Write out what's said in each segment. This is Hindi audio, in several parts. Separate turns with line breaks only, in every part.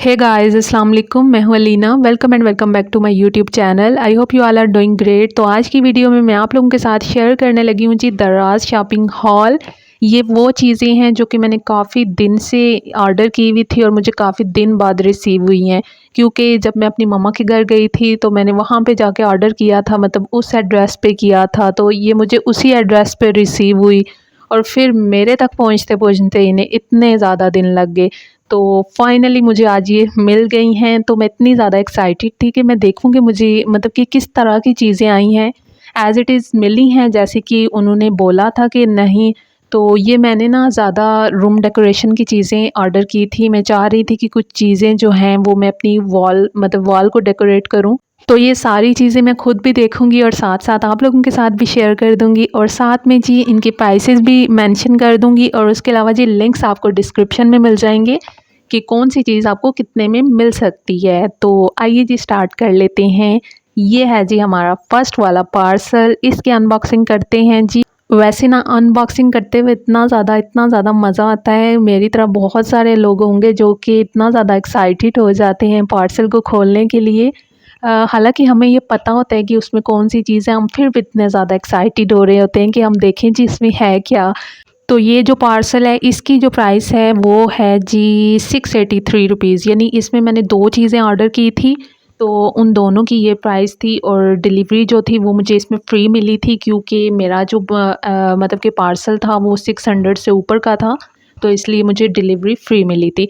हे गाइस, अस्सलाम वालेकुम। मैं हूं Alina. Welcome and welcome back to my YouTube channel. I hope you all are doing great. तो आज की वीडियो में मैं आप लोगों के साथ शेयर करने लगी हूं जी दराज शॉपिंग हॉल। ये वो चीज़ें हैं जो कि मैंने काफ़ी दिन से ऑर्डर की हुई थी और मुझे काफ़ी दिन बाद रिसीव हुई हैं, क्योंकि जब मैं अपनी मम्मा के घर गई थी तो मैंने वहाँ पे जाके ऑर्डर किया था, मतलब उस एड्रेस पे किया था, तो ये मुझे उसी एड्रेस पे रिसीव हुई और फिर मेरे तक पहुँचते पहुँचते इन्हें इतने ज़्यादा दिन लग गए। तो फाइनली मुझे आज ये मिल गई हैं, तो मैं इतनी ज़्यादा एक्साइटेड थी कि मैं देखूँगी मुझे मतलब कि किस तरह की चीज़ें आई हैं। एज़ इट इज़ मिली हैं जैसे कि उन्होंने बोला था कि नहीं। तो ये मैंने ना ज़्यादा रूम डेकोरेशन की चीज़ें ऑर्डर की थी। मैं चाह रही थी कि कुछ चीज़ें जो हैं वो मैं अपनी वॉल को डेकोरेट करूँ। तो ये सारी चीज़ें मैं खुद भी देखूँगी और साथ-साथ आप लोगों के साथ भी शेयर कर दूँगी और साथ में जी इनके प्राइसेस भी मेंशन कर दूँगी और उसके अलावा जी लिंक्स आपको डिस्क्रिप्शन में मिल जाएँगे कि कौन सी चीज़ आपको कितने में मिल सकती है। तो आइए जी स्टार्ट कर लेते हैं। ये है जी हमारा फर्स्ट वाला पार्सल, इसकी अनबॉक्सिंग करते हैं जी। वैसे ना अनबॉक्सिंग करते हुए इतना ज़्यादा मज़ा आता है। मेरी तरह बहुत सारे लोग होंगे जो कि इतना ज़्यादा एक्साइटेड हो जाते हैं पार्सल को खोलने के लिए। हालाँकि हमें ये पता होता है कि उसमें कौन-सी चीज़ है, हम फिर भी इतने ज़्यादा एक्साइटेड हो रहे होते हैं कि हम देखें जी इसमें है क्या। तो ये जो पार्सल है इसकी जो प्राइस है वो है जी 683 रुपीज़, यानी इसमें मैंने 2 चीज़ें ऑर्डर की थी, तो उन दोनों की ये प्राइस थी और डिलीवरी जो थी वो मुझे इसमें फ्री मिली थी, क्योंकि मेरा जो मतलब कि पार्सल था वो 600 से ऊपर का था, तो इसलिए मुझे डिलीवरी फ्री मिली थी।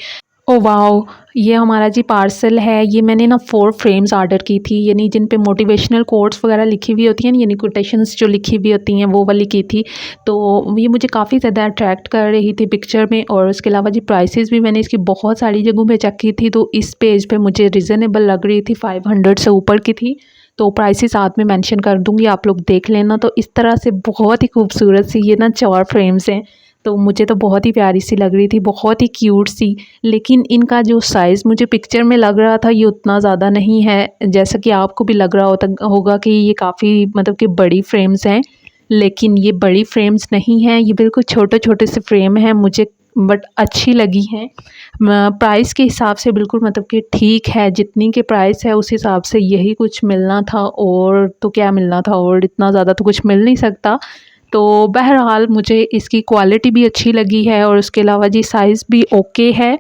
Oh wow! ये हमारा जी पार्सल है। ये मैंने ना 4 फ्रेम्स ऑर्डर की थी, यानी जिन पे मोटिवेशनल कोट्स वगैरह लिखी हुई होती हैं, यानी कोटेशंस जो लिखी हुई होती हैं वो वाली की थी। तो ये मुझे काफ़ी ज़्यादा अट्रैक्ट कर रही थी पिक्चर में और उसके अलावा जी प्राइसेस भी मैंने इसकी बहुत सारी जगहों पे चेक की थी, तो इस पेज पे मुझे रीज़नेबल लग रही थी, 500 से ऊपर की थी। तो प्राइसेस साथ में मेंशन कर दूँगी, आप लोग देख लेना। तो इस तरह से बहुत ही खूबसूरत सी ये ना 4 फ्रेम्स हैं, तो मुझे तो बहुत ही प्यारी सी लग रही थी, बहुत ही क्यूट सी। लेकिन इनका जो साइज़ मुझे पिक्चर में लग रहा था ये उतना ज़्यादा नहीं है, जैसा कि आपको भी लग रहा होगा कि ये काफ़ी मतलब कि बड़ी फ्रेम्स हैं, लेकिन ये बड़ी फ्रेम्स नहीं हैं, ये बिल्कुल छोटे-छोटे से फ्रेम हैं मुझे, बट अच्छी लगी हैं। प्राइस के हिसाब से बिल्कुल मतलब कि ठीक है, जितनी के प्राइस है उस हिसाब से यही कुछ मिलना था, और तो क्या मिलना था, और इतना ज़्यादा तो कुछ मिल नहीं सकता। तो बहरहाल मुझे इसकी क्वालिटी भी अच्छी लगी है और उसके अलावा जी साइज़ भी ओके है,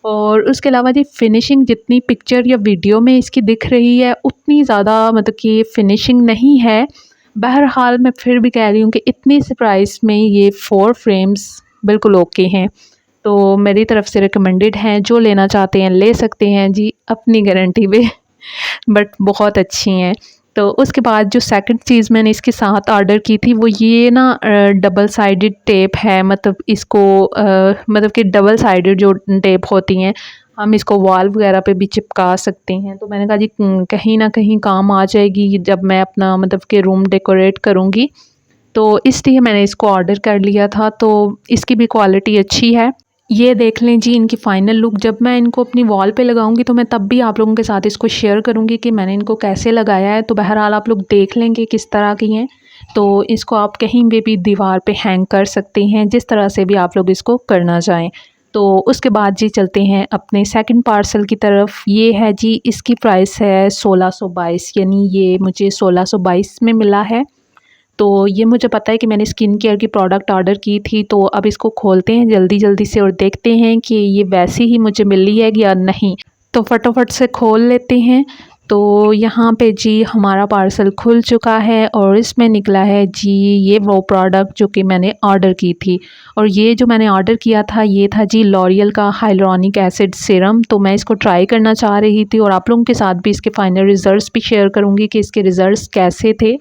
और उसके अलावा जी फ़िनिशिंग जितनी पिक्चर या वीडियो में इसकी दिख रही है उतनी ज़्यादा मतलब कि फ़िनिशिंग नहीं है। बहरहाल मैं फिर भी कह रही हूँ कि इतनी सी प्राइस में ये 4 फ्रेम्स बिल्कुल ओके हैं। तो मेरी तरफ़ से रिकमेंडेड हैं, जो लेना चाहते हैं ले सकते हैं जी अपनी गारंटी पे। बट बहुत अच्छी हैं। तो उसके बाद जो सेकंड चीज़ मैंने इसके साथ ऑर्डर की थी वो ये ना डबल साइडेड टेप है, मतलब इसको मतलब कि डबल साइडेड जो टेप होती हैं, हम इसको वॉल वगैरह पे भी चिपका सकते हैं। तो मैंने कहा जी कहीं ना कहीं काम आ जाएगी जब मैं अपना मतलब कि रूम डेकोरेट करूँगी, तो इसलिए मैंने इसको ऑर्डर कर लिया था। तो इसकी भी क्वालिटी अच्छी है। ये देख लें जी इनकी फ़ाइनल लुक। जब मैं इनको अपनी वॉल पे लगाऊंगी तो मैं तब भी आप लोगों के साथ इसको शेयर करूंगी कि मैंने इनको कैसे लगाया है। तो बहरहाल आप लोग देख लेंगे किस तरह की हैं। तो इसको आप कहीं भी दीवार पे हैंग कर सकते हैं, जिस तरह से भी आप लोग इसको करना चाहें। तो उसके बाद जी चलते हैं अपने सेकंड पार्सल की तरफ। ये है जी, इसकी प्राइस है 1622, यानी ये मुझे 1622 में मिला है। तो ये मुझे पता है कि मैंने स्किन केयर की प्रोडक्ट ऑर्डर की थी, तो अब इसको खोलते हैं जल्दी से और देखते हैं कि ये वैसी ही मुझे मिली है या नहीं। तो फटाफट से खोल लेते हैं। तो यहाँ पे जी हमारा पार्सल खुल चुका है और इसमें निकला है जी ये वो प्रोडक्ट जो कि मैंने ऑर्डर की थी। और ये जो मैंने ऑर्डर किया था ये था जी लॉरियल का हाइलुरोनिक एसिड सीरम। तो मैं इसको ट्राई करना चाह रही थी और आप लोगों के साथ भी इसके फाइनल रिज़ल्ट्स भी शेयर करूँगी कि इसके रिज़ल्ट्स कैसे थे।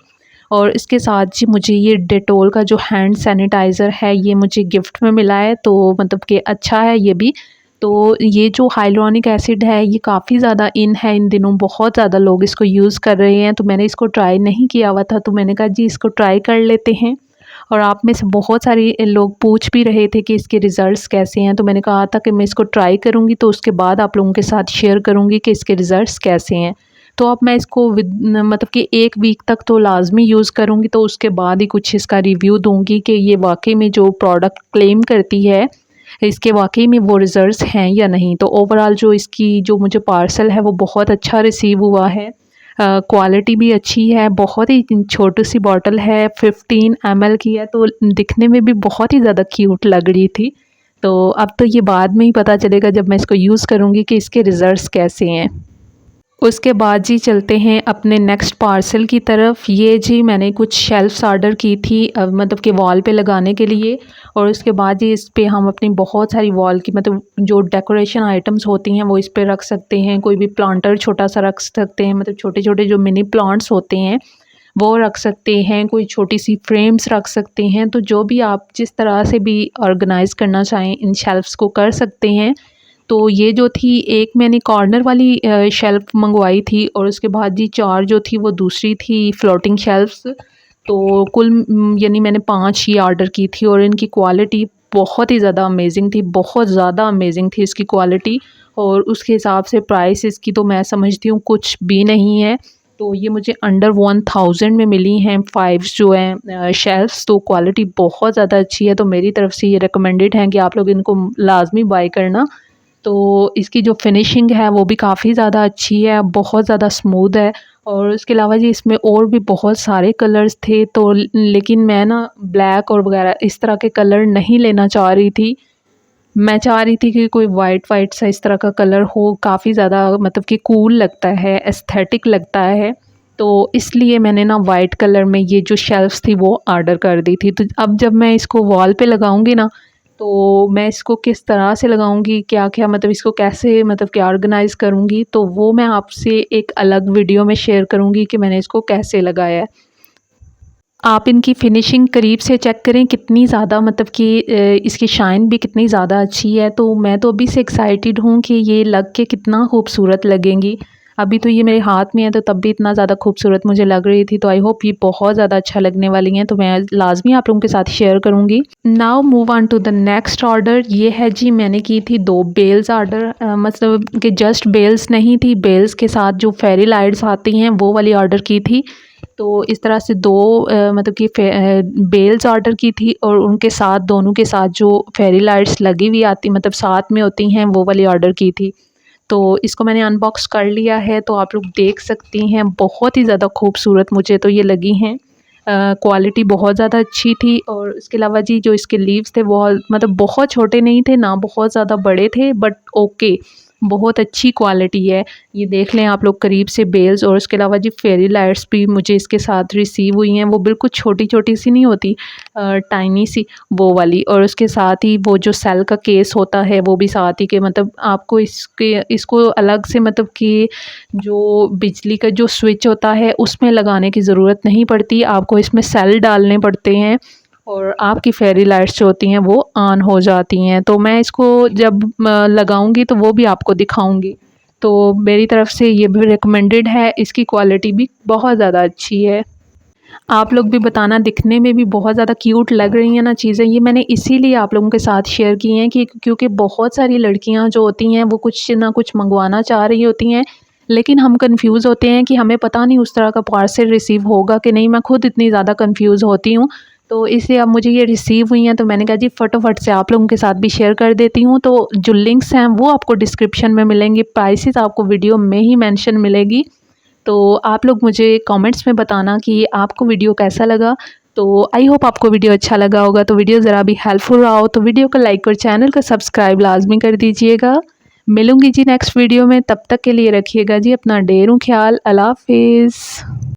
और इसके साथ जी मुझे ये डेटोल का जो हैंड सैनिटाइज़र है ये मुझे गिफ्ट में मिला है, तो मतलब कि अच्छा है ये भी। तो ये जो हाइलुरोनिक एसिड है ये काफ़ी ज़्यादा इन है इन दिनों, बहुत ज़्यादा लोग इसको यूज़ कर रहे हैं। तो मैंने इसको ट्राई नहीं किया हुआ था, तो मैंने कहा जी इसको ट्राई कर लेते हैं। और आप में से बहुत सारे लोग पूछ भी रहे थे कि इसके रिज़ल्ट्स कैसे हैं, तो मैंने कहा था कि मैं इसको ट्राई करूँगी तो उसके बाद आप लोगों के साथ शेयर करूँगी कि इसके रिज़ल्ट्स कैसे हैं। तो अब मैं इसको मतलब कि 1 वीक तक तो लाज़मी यूज़ करूँगी, तो उसके बाद ही कुछ इसका रिव्यू दूँगी कि ये वाक़ई में जो प्रोडक्ट क्लेम करती है इसके वाकई में वो रिज़ल्ट्स हैं या नहीं। तो ओवरऑल जो इसकी जो मुझे पार्सल है वो बहुत अच्छा रिसीव हुआ है। क्वालिटी भी अच्छी है, बहुत ही छोटी सी बॉटल है, 15 ml की है, तो दिखने में भी बहुत ही ज़्यादा क्यूट लग रही थी। तो अब तो ये बाद में ही पता चलेगा जब मैं इसको यूज़ करूँगी कि इसके रिज़ल्ट्स कैसे हैं। उसके बाद जी चलते हैं अपने नेक्स्ट पार्सल की तरफ। ये जी मैंने कुछ शेल्फ्स ऑर्डर की थी मतलब कि वॉल पे लगाने के लिए, और उसके बाद जी इस पे हम अपनी बहुत सारी वॉल की मतलब जो डेकोरेशन आइटम्स होती हैं वो इस पे रख सकते हैं। कोई भी प्लांटर छोटा सा रख सकते हैं, मतलब छोटे छोटे जो मिनी प्लांट्स होते हैं वो रख सकते हैं, कोई छोटी सी फ्रेम्स रख सकते हैं। तो जो भी आप जिस तरह से भी ऑर्गेनाइज़ करना चाहें इन शेल्फ्स को कर सकते हैं। तो ये जो थी एक मैंने कॉर्नर वाली शेल्फ़ मंगवाई थी, और उसके बाद जी 4 जो थी वो दूसरी थी फ्लोटिंग शेल्फ्स। तो कुल यानी मैंने 5 ही ऑर्डर की थी, और इनकी क्वालिटी बहुत ही ज़्यादा अमेजिंग थी, बहुत ज़्यादा अमेजिंग थी इसकी क्वालिटी। और उसके हिसाब से प्राइस इसकी तो मैं समझती हूँ कुछ भी नहीं है। तो ये मुझे अंडर 1000 में मिली हैं 5 जो हैं शेल्फ्स। तो क्वालिटी बहुत ज़्यादा अच्छी है, तो मेरी तरफ से ये रिकमेंडेड है कि आप लोग इनको लाज़मी बाय करना। तो इसकी जो फिनिशिंग है वो भी काफ़ी ज़्यादा अच्छी है, बहुत ज़्यादा स्मूथ है। और उसके अलावा जी इसमें और भी बहुत सारे कलर्स थे, तो लेकिन मैं ना ब्लैक और वगैरह इस तरह के कलर नहीं लेना चाह रही थी। मैं चाह रही थी कि कोई वाइट वाइट सा इस तरह का कलर हो, काफ़ी ज़्यादा मतलब कि कूल लगता है, एस्थेटिक लगता है। तो इसलिए मैंने ना वाइट कलर में ये जो शेल्फ्स थी वो ऑर्डर कर दी थी। तो अब जब मैं इसको वॉल पे लगाऊंगी ना, तो मैं इसको किस तरह से लगाऊंगी, क्या-क्या मतलब इसको कैसे मतलब कि ऑर्गेनाइज़ करूंगी, तो वो मैं आपसे एक अलग वीडियो में शेयर करूंगी कि मैंने इसको कैसे लगाया है। आप इनकी फिनिशिंग करीब से चेक करें कितनी ज़्यादा मतलब कि इसकी शाइन भी कितनी ज़्यादा अच्छी है। तो मैं तो अभी से एक्साइटेड हूँ कि ये लग के कितना खूबसूरत लगेंगी। अभी तो ये मेरे हाथ में है, तो तब भी इतना ज़्यादा खूबसूरत मुझे लग रही थी। तो आई होप ये बहुत ज़्यादा अच्छा लगने वाली हैं, तो मैं लाज़मी आप लोगों के साथ शेयर करूँगी। Now move on to the next order. ये है जी मैंने की थी 2 बेल्स ऑर्डर, मतलब कि जस्ट बेल्स नहीं थी, बेल्स के साथ जो फेरी लाइट्स आती हैं वो वाली ऑर्डर की थी। तो इस तरह से 2 मतलब कि बेल्स ऑर्डर की थी, और उनके साथ दोनों के साथ जो फेरी लाइट्स लगी हुई आती मतलब साथ में होती हैं वो वाली ऑर्डर की थी। तो इसको मैंने अनबॉक्स कर लिया है, तो आप लोग देख सकती हैं बहुत ही ज़्यादा खूबसूरत मुझे तो ये लगी हैं। क्वालिटी बहुत ज़्यादा अच्छी थी, और इसके अलावा जी जो इसके लीव्स थे वो मतलब बहुत छोटे नहीं थे ना बहुत ज़्यादा बड़े थे, बट ओके बहुत अच्छी क्वालिटी है। ये देख लें आप लोग करीब से बेल्स, और उसके अलावा जी फेरी लाइट्स भी मुझे इसके साथ रिसीव हुई हैं। वो बिल्कुल छोटी-छोटी सी नहीं होती, टाइनी सी वो वाली, और उसके साथ ही वो जो सेल का केस होता है वो भी साथ ही के मतलब आपको इसको अलग से मतलब कि जो बिजली का जो स्विच होता है उसमें लगाने की ज़रूरत नहीं पड़ती, आपको इसमें सेल डालने पड़ते हैं, और आपकी फेरी लाइट्स जो होती हैं वो ऑन हो जाती हैं। तो मैं इसको जब लगाऊंगी तो वो भी आपको दिखाऊंगी। तो मेरी तरफ से ये भी रिकमेंडेड है, इसकी क्वालिटी भी बहुत ज़्यादा अच्छी है। आप लोग भी बताना, दिखने में भी बहुत ज़्यादा क्यूट लग रही हैं ना चीज़ें। ये मैंने इसीलिए आप लोगों के साथ शेयर की हैं कि क्योंकि बहुत सारी लड़कियां जो होती हैं वो कुछ ना कुछ मंगवाना चाह रही होती हैं, लेकिन हम कंफ्यूज होते हैं कि हमें पता नहीं उस तरह का पार्सल रिसीव होगा कि नहीं। मैं खुद इतनी ज़्यादा कंफ्यूज होती हूँ, तो इसलिए अब मुझे ये रिसीव हुई हैं, तो मैंने कहा जी फटाफट से आप लोगों के साथ भी शेयर कर देती हूँ। तो जो लिंक्स हैं वो आपको डिस्क्रिप्शन में मिलेंगे, प्राइसेस आपको वीडियो में ही मेंशन मिलेगी। तो आप लोग मुझे कमेंट्स में बताना कि आपको वीडियो कैसा लगा। तो आई होप आपको वीडियो अच्छा लगा होगा। तो वीडियो ज़रा भी हेल्पफुल रहा हो तो वीडियो को लाइक और चैनल को सब्सक्राइब लाजमी कर दीजिएगा। मिलूंगी जी नेक्स्ट वीडियो में, तब तक के लिए रखिएगा जी अपना ढेरों ख्याल। अल्लाह हाफिज़।